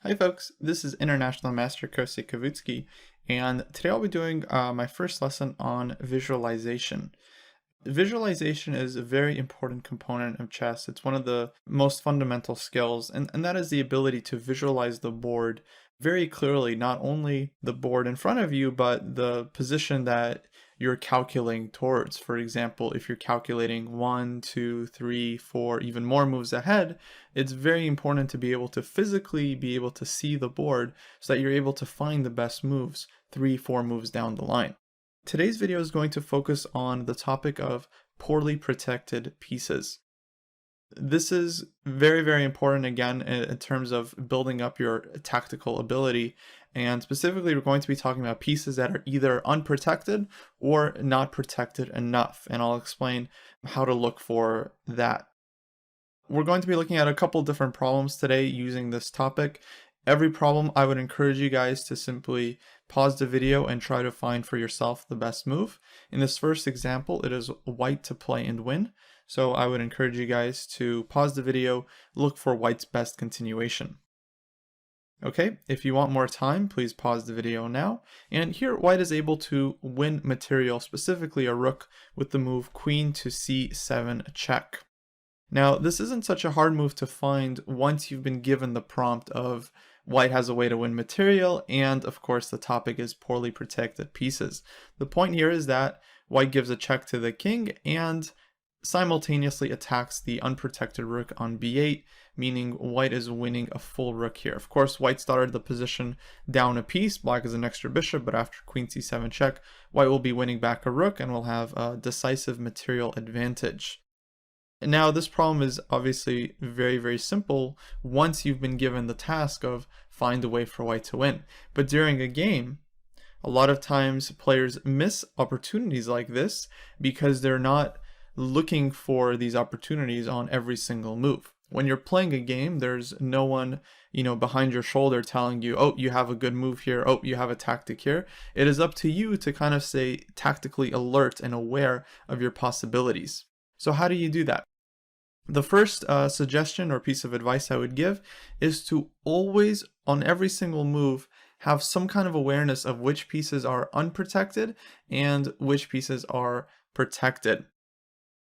Hi folks, this is International Master Kostya Kavutskiy, and today I'll be doing my first lesson on visualization. Visualization is a very important component of chess. It's one of the most fundamental skills, and that is the ability to visualize the board very clearly, not only the board in front of you, but the position that you're calculating towards. For example, if you're calculating 1, 2, 3, 4, even more moves ahead, it's very important to be able to physically be able to see the board so that you're able to find the best moves 3, 4 moves down the line. Today's video is going to focus on the topic of poorly protected pieces. This is very, very important again in terms of building up your tactical ability. And specifically, we're going to be talking about pieces that are either unprotected or not protected enough. And I'll explain how to look for that. We're going to be looking at a couple different problems today using this topic. Every problem, I would encourage you guys to simply pause the video and try to find for yourself the best move. In this first example, it is white to play and win. So I would encourage you guys to pause the video, look for white's best continuation. Okay, if you want more time, please pause the video now. And here, white is able to win material, specifically a rook, with the move queen to c7 check. Now, this isn't such a hard move to find once you've been given the prompt of white has a way to win material, and of course the topic is poorly protected pieces. The point here is that white gives a check to the king and simultaneously attacks the unprotected rook on b8, meaning white is winning a full rook here. Of course, white started the position down a piece, black is an extra bishop, but after queen c7 check, white will be winning back a rook and will have a decisive material advantage. Now, this problem is obviously very, very simple once you've been given the task of find a way for white to win. But during a game, a lot of times players miss opportunities like this because they're not looking for these opportunities on every single move. When you're playing a game, there's no one, behind your shoulder telling you, oh, you have a good move here, oh, you have a tactic here. It is up to you to kind of stay tactically alert and aware of your possibilities. So how do you do that? The first suggestion or piece of advice I would give is to always, on every single move, have some kind of awareness of which pieces are unprotected and which pieces are protected.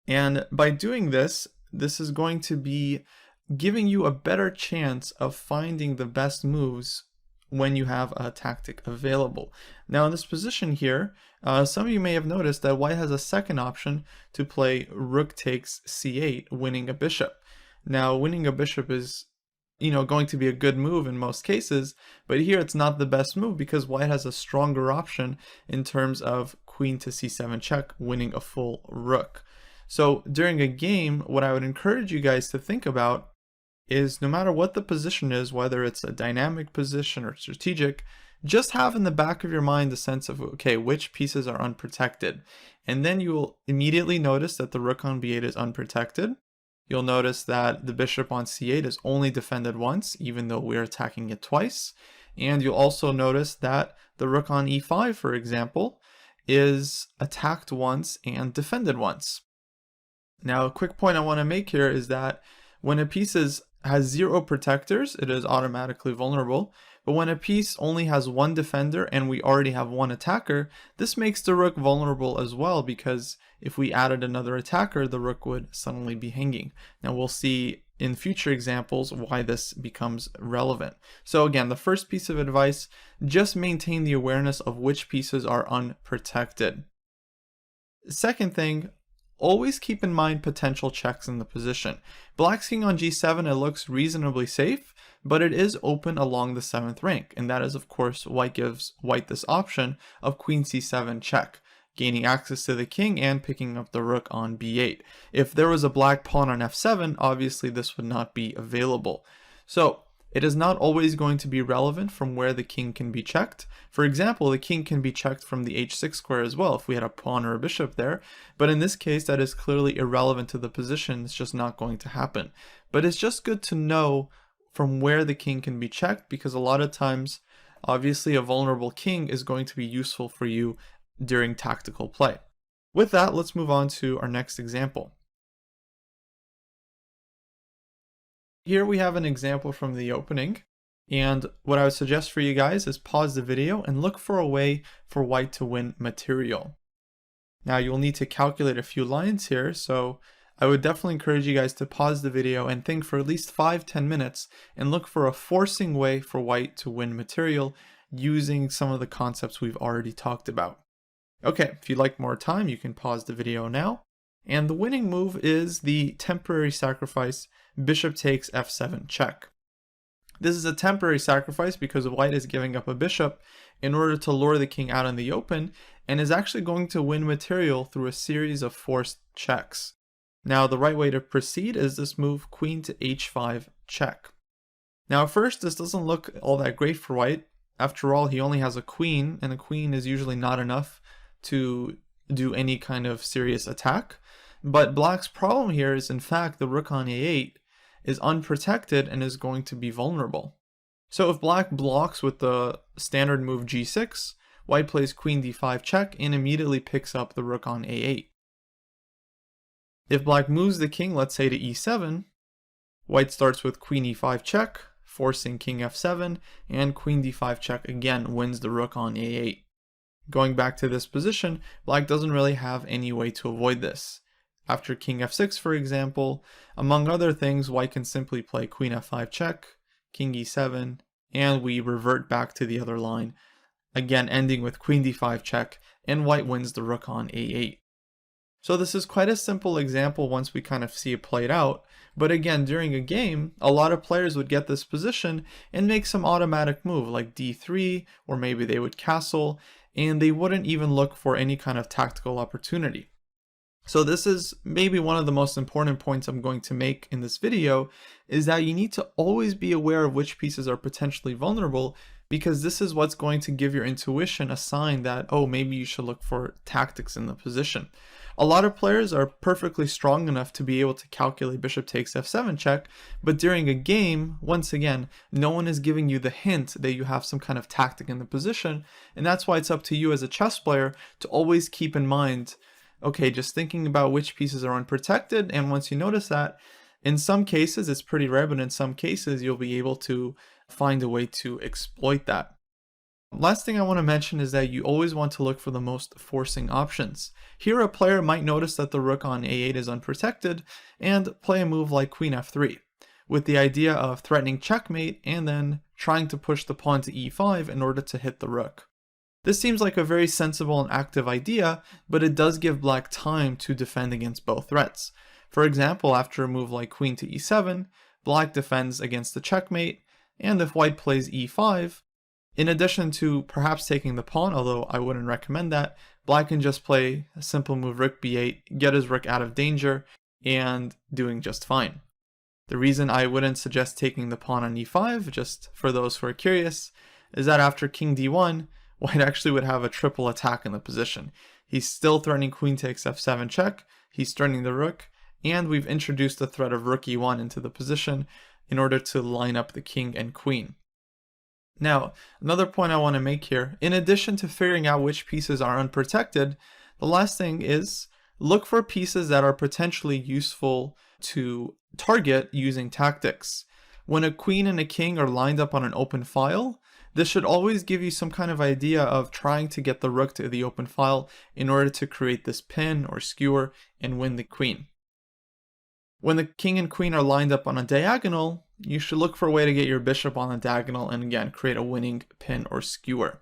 And by doing this, this is going to be giving you a better chance of finding the best moves when you have a tactic available. Now in this position here, some of you may have noticed that white has a second option to play rook takes c8, winning a bishop. Now winning a bishop is going to be a good move in most cases, but here it's not the best move because white has a stronger option in terms of queen to c7 check, winning a full rook. So during a game, what I would encourage you guys to think about is no matter what the position is, whether it's a dynamic position or strategic, just have in the back of your mind the sense of, okay, which pieces are unprotected. And then you will immediately notice that the rook on b8 is unprotected. You'll notice that the bishop on c8 is only defended once, even though we're attacking it twice. And you'll also notice that the rook on e5, for example, is attacked once and defended once. Now, a quick point I want to make here is that when a piece has 0 protectors, it is automatically vulnerable. But when a piece only has 1 defender and we already have 1 attacker, this makes the rook vulnerable as well, because if we added another attacker, the rook would suddenly be hanging. Now we'll see in future examples why this becomes relevant. So again, the first piece of advice, just maintain the awareness of which pieces are unprotected. Second thing, always keep in mind potential checks in the position. Black's king on g7, it looks reasonably safe, but it is open along the 7th rank, and that is of course white gives white this option of queen c7 check, gaining access to the king and picking up the rook on b8. If there was a black pawn on f7, obviously this would not be available. So it is not always going to be relevant from where the king can be checked. For example, the king can be checked from the h6 square as well if we had a pawn or a bishop there, but in this case that is clearly irrelevant to the position. It's just not going to happen. But it's just good to know from where the king can be checked, because a lot of times obviously a vulnerable king is going to be useful for you during tactical play. With that, let's move on to our next example. Here we have an example from the opening. And what I would suggest for you guys is pause the video and look for a way for white to win material. Now you'll need to calculate a few lines here, so I would definitely encourage you guys to pause the video and think for at least 5-10 minutes and look for a forcing way for white to win material using some of the concepts we've already talked about. Okay, if you'd like more time, you can pause the video now. And the winning move is the temporary sacrifice, bishop takes f7 check. This is a temporary sacrifice because white is giving up a bishop in order to lure the king out in the open and is actually going to win material through a series of forced checks. Now the right way to proceed is this move, queen to h5 check. Now at first this doesn't look all that great for white. After all, he only has a queen, and a queen is usually not enough to do any kind of serious attack. But black's problem here is in fact the rook on a8 is unprotected and is going to be vulnerable. So if black blocks with the standard move g6, white plays queen d5 check and immediately picks up the rook on a8. If black moves the king, let's say to e7, white starts with queen e5 check, forcing king f7, and queen d5 check again wins the rook on a8. Going back to this position, black doesn't really have any way to avoid this. After king f6, for example, among other things, white can simply play queen f5 check, king e7, and we revert back to the other line, again ending with queen d5 check, and white wins the rook on a8. So this is quite a simple example once we kind of see it played out, but again, during a game, a lot of players would get this position and make some automatic move like d3, or maybe they would castle, and they wouldn't even look for any kind of tactical opportunity. So this is maybe one of the most important points I'm going to make in this video, is that you need to always be aware of which pieces are potentially vulnerable, because this is what's going to give your intuition a sign that, oh, maybe you should look for tactics in the position. A lot of players are perfectly strong enough to be able to calculate bishop takes f7 check, but during a game, once again, no one is giving you the hint that you have some kind of tactic in the position, and that's why it's up to you as a chess player to always keep in mind, okay, just thinking about which pieces are unprotected, and once you notice that, in some cases, it's pretty rare, but in some cases, you'll be able to find a way to exploit that. Last thing I want to mention is that you always want to look for the most forcing options. Here a player might notice that the rook on a8 is unprotected and play a move like queen f3, with the idea of threatening checkmate and then trying to push the pawn to e5 in order to hit the rook. This seems like a very sensible and active idea, but it does give black time to defend against both threats. For example, after a move like queen to e7, black defends against the checkmate, and if white plays e5, in addition to perhaps taking the pawn, although I wouldn't recommend that, black can just play a simple move rook b8, get his rook out of danger, and doing just fine. The reason I wouldn't suggest taking the pawn on e5, just for those who are curious, is that after king d1, white actually would have a triple attack in the position. He's still threatening queen takes f7 check, he's threatening the rook, and we've introduced the threat of rook e1 into the position in order to line up the king and queen. Now, another point I want to make here, in addition to figuring out which pieces are unprotected, the last thing is look for pieces that are potentially useful to target using tactics. When a queen and a king are lined up on an open file, this should always give you some kind of idea of trying to get the rook to the open file in order to create this pin or skewer and win the queen. When the king and queen are lined up on a diagonal, you should look for a way to get your bishop on the diagonal and again create a winning pin or skewer.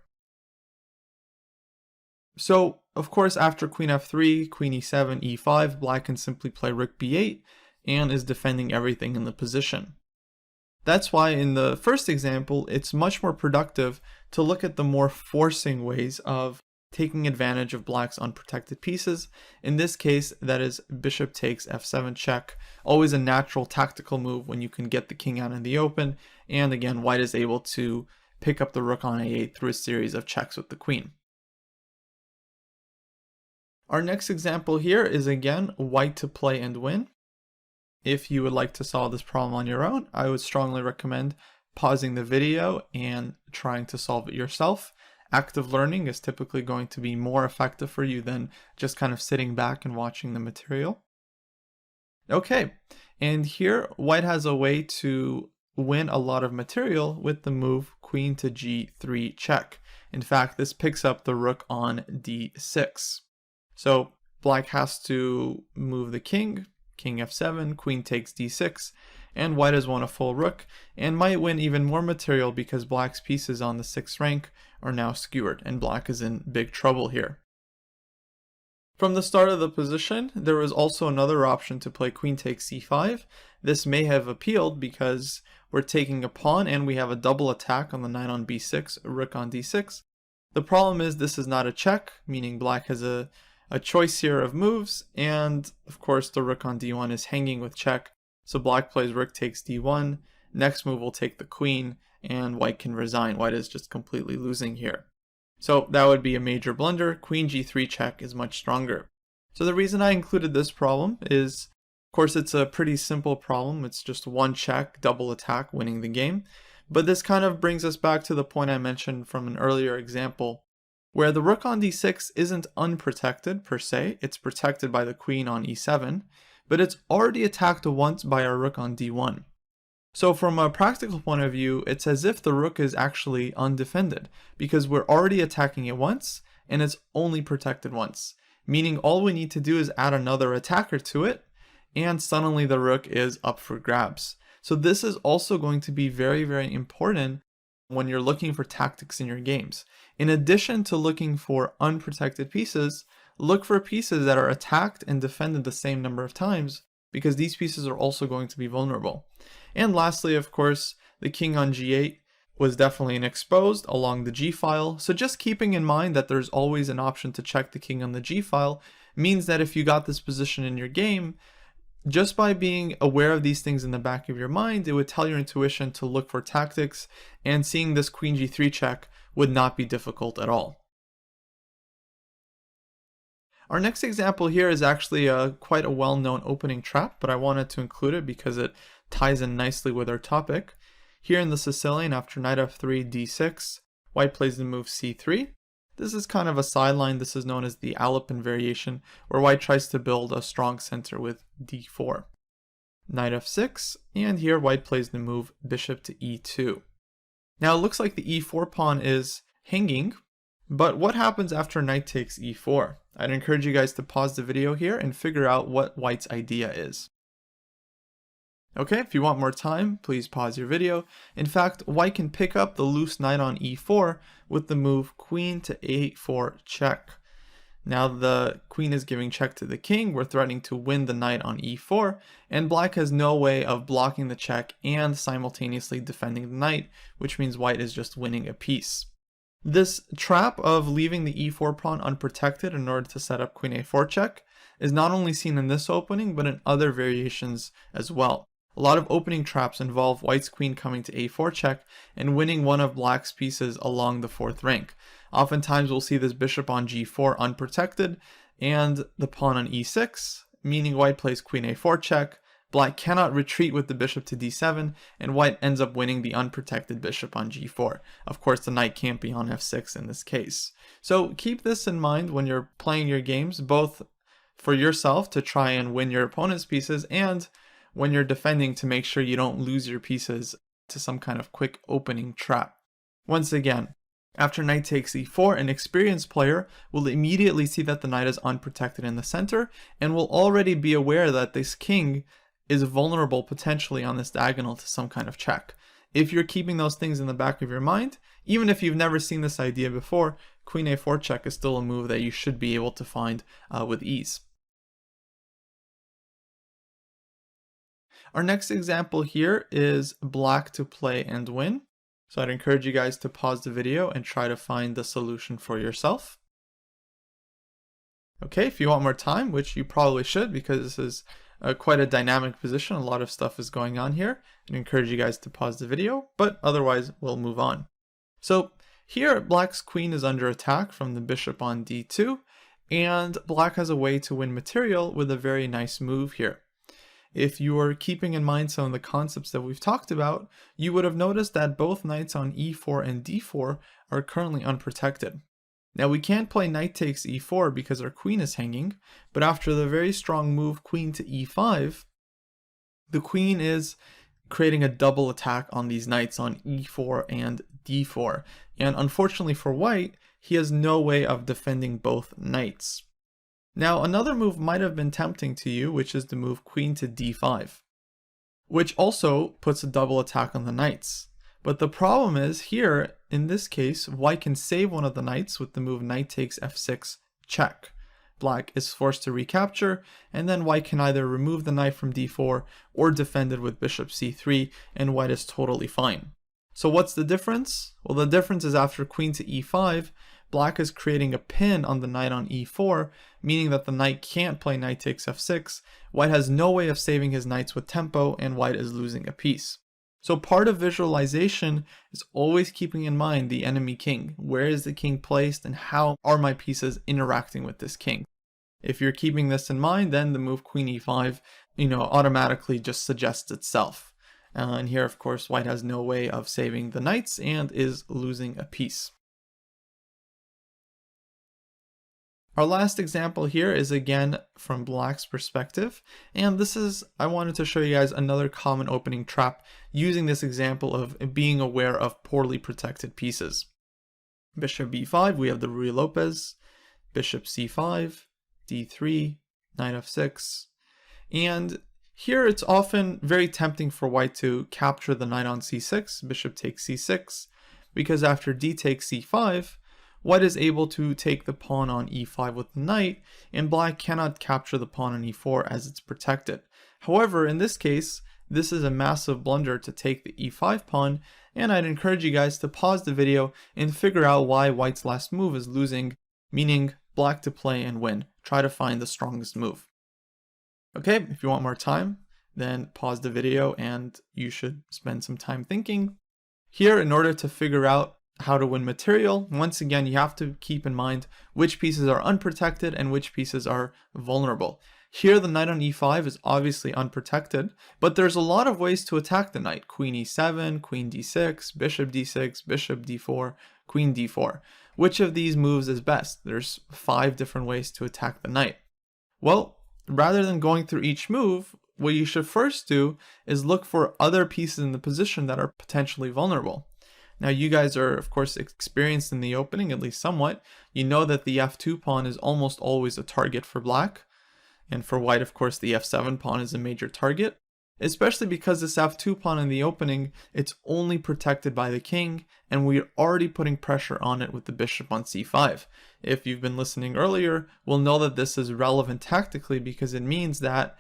So, of course, after queen f3, queen e7, e5, black can simply play rook b8 and is defending everything in the position. That's why in the first example, it's much more productive to look at the more forcing ways of taking advantage of black's unprotected pieces. In this case, that is bishop takes f7 check, always a natural tactical move when you can get the king out in the open, and again, white is able to pick up the rook on a8 through a series of checks with the queen. Our next example here is again white to play and win. If you would like to solve this problem on your own, I would strongly recommend pausing the video and trying to solve it yourself. Active learning is typically going to be more effective for you than just kind of sitting back and watching the material. Okay, and here white has a way to win a lot of material with the move queen to g3 check. In fact, this picks up the rook on d6. So black has to move the king, king f7, queen takes d6, and white has won a full rook, and might win even more material because black's pieces on the 6th rank are now skewered, and black is in big trouble here. From the start of the position, there was also another option to play queen takes c5. This may have appealed because we're taking a pawn and we have a double attack on the knight on b6, rook on d6. The problem is this is not a check, meaning black has a choice here of moves, and of course the rook on d1 is hanging with check, so black plays rook takes d1, next move will take the queen, and white can resign. White is just completely losing here. So that would be a major blunder. Queen g3 check is much stronger. So the reason I included this problem is, of course, it's a pretty simple problem. It's just one check, double attack, winning the game. But this kind of brings us back to the point I mentioned from an earlier example, where the rook on d6 isn't unprotected per se. It's protected by the queen on e7, but it's already attacked once by our rook on d1. So from a practical point of view, it's as if the rook is actually undefended, because we're already attacking it once, and it's only protected once. Meaning all we need to do is add another attacker to it, and suddenly the rook is up for grabs. So this is also going to be very, very important when you're looking for tactics in your games. In addition to looking for unprotected pieces, look for pieces that are attacked and defended the same number of times, because these pieces are also going to be vulnerable. And lastly, of course, the king on g8 was definitely exposed along the g file, so just keeping in mind that there's always an option to check the king on the g file means that if you got this position in your game, just by being aware of these things in the back of your mind, it would tell your intuition to look for tactics, and seeing this queen g3 check would not be difficult at all. Our next example here is actually quite a well-known opening trap, but I wanted to include it because it ties in nicely with our topic. Here in the Sicilian, after knight f3, d6, white plays the move c3. This is kind of a sideline. This is known as the Alpin variation, where white tries to build a strong center with d4. Knight f6, and here white plays the move bishop to e2. Now it looks like the e4 pawn is hanging, but what happens after knight takes e4? I'd encourage you guys to pause the video here and figure out what white's idea is. Okay, if you want more time, please pause your video. In fact, white can pick up the loose knight on e4 with the move queen to a4 check. Now the queen is giving check to the king, we're threatening to win the knight on e4, and black has no way of blocking the check and simultaneously defending the knight, which means white is just winning a piece. This trap of leaving the e4 pawn unprotected in order to set up queen a4 check is not only seen in this opening, but in other variations as well. A lot of opening traps involve white's queen coming to a4 check and winning one of black's pieces along the 4th rank. Oftentimes we'll see this bishop on g4 unprotected and the pawn on e6, meaning white plays queen a4 check, black cannot retreat with the bishop to d7, and white ends up winning the unprotected bishop on g4. Of course, the knight can't be on f6 in this case. So keep this in mind when you're playing your games, both for yourself to try and win your opponent's pieces, and when you're defending to make sure you don't lose your pieces to some kind of quick opening trap. Once again, after knight takes e4, an experienced player will immediately see that the knight is unprotected in the center and will already be aware that this king is vulnerable potentially on this diagonal to some kind of check. If you're keeping those things in the back of your mind, even if you've never seen this idea before, queen a4 check is still a move that you should be able to find with ease. Our next example here is black to play and win. So I'd encourage you guys to pause the video and try to find the solution for yourself. Okay, if you want more time, which you probably should because this is quite a dynamic position, a lot of stuff is going on here, I'd encourage you guys to pause the video, but otherwise we'll move on. So here black's queen is under attack from the bishop on d2, and black has a way to win material with a very nice move here. If you are keeping in mind some of the concepts that we've talked about, you would have noticed that both knights on e4 and d4 are currently unprotected. Now we can't play knight takes e4 because our queen is hanging, but after the very strong move queen to e5, the queen is creating a double attack on these knights on e4 and d4. And unfortunately for white, he has no way of defending both knights. Now another move might have been tempting to you, which is the move queen to d5, which also puts a double attack on the knights. But the problem is here, in this case, white can save one of the knights with the move knight takes f6 check. Black is forced to recapture, and then white can either remove the knight from d4 or defend it with bishop c3, and white is totally fine. So what's the difference? Well, the difference is after queen to e5, black is creating a pin on the knight on e4, meaning that the knight can't play knight takes f6, white has no way of saving his knights with tempo, and white is losing a piece. So part of visualization is always keeping in mind the enemy king. Where is the king placed and how are my pieces interacting with this king? If you're keeping this in mind, then the move queen e5, automatically just suggests itself. And here, of course, white has no way of saving the knights and is losing a piece. Our last example here is again from black's perspective, and I wanted to show you guys another common opening trap using this example of being aware of poorly protected pieces. Bishop b5, we have the Ruy Lopez, bishop c5, d3, knight f6, and here it's often very tempting for white to capture the knight on c6, bishop takes c6, because after d takes c5, white is able to take the pawn on e5 with the knight, and black cannot capture the pawn on e4 as it's protected. However, in this case, this is a massive blunder to take the e5 pawn, and I'd encourage you guys to pause the video and figure out why white's last move is losing, meaning black to play and win. Try to find the strongest move. Okay, if you want more time, then pause the video and you should spend some time thinking. Here, in order to figure out how to win material, once again, you have to keep in mind which pieces are unprotected and which pieces are vulnerable. Here, the knight on e5 is obviously unprotected, but there's a lot of ways to attack the knight. Queen e7, queen d6, bishop d6, bishop d4, queen d4. Which of these moves is best? There's 5 different ways to attack the knight. Well, rather than going through each move, what you should first do is look for other pieces in the position that are potentially vulnerable. Now you guys are of course experienced in the opening, at least somewhat. You know that the f2 pawn is almost always a target for black. And for white, of course, the f7 pawn is a major target. Especially because this f2 pawn in the opening, it's only protected by the king, and we're already putting pressure on it with the bishop on c5. If you've been listening earlier, we'll know that this is relevant tactically because it means that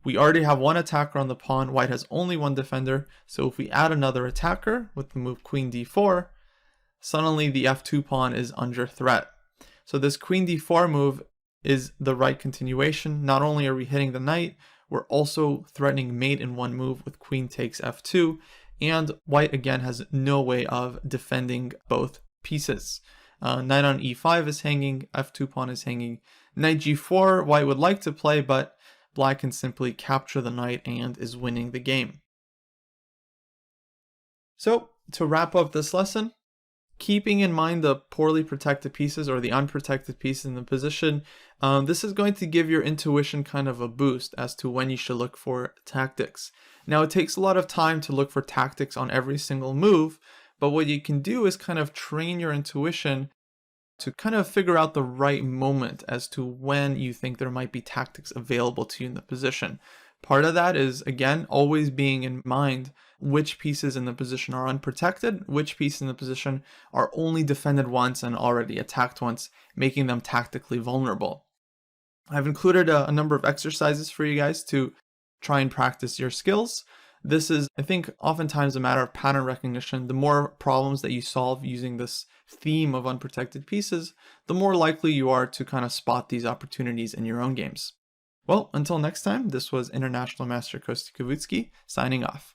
we already have one attacker on the pawn, white has only one defender, so if we add another attacker with the move queen d4, suddenly the f2 pawn is under threat. So this queen d4 move is the right continuation. Not only are we hitting the knight, we're also threatening mate in one move with queen takes f2, and white again has no way of defending both pieces. Knight on e5 is hanging, f2 pawn is hanging, knight g4 white would like to play, but black can simply capture the knight and is winning the game. So to wrap up this lesson, keeping in mind the poorly protected pieces or the unprotected pieces in the position, this is going to give your intuition kind of a boost as to when you should look for tactics. Now it takes a lot of time to look for tactics on every single move, but what you can do is kind of train your intuition to kind of figure out the right moment as to when you think there might be tactics available to you in the position. Part of that is, again, always being in mind which pieces in the position are unprotected, which pieces in the position are only defended once and already attacked once, making them tactically vulnerable. I've included a number of exercises for you guys to try and practice your skills. This is, I think, oftentimes a matter of pattern recognition. The more problems that you solve using this theme of unprotected pieces, the more likely you are to kind of spot these opportunities in your own games. Well, until next time, this was International Master Kostya Kavutskiy signing off.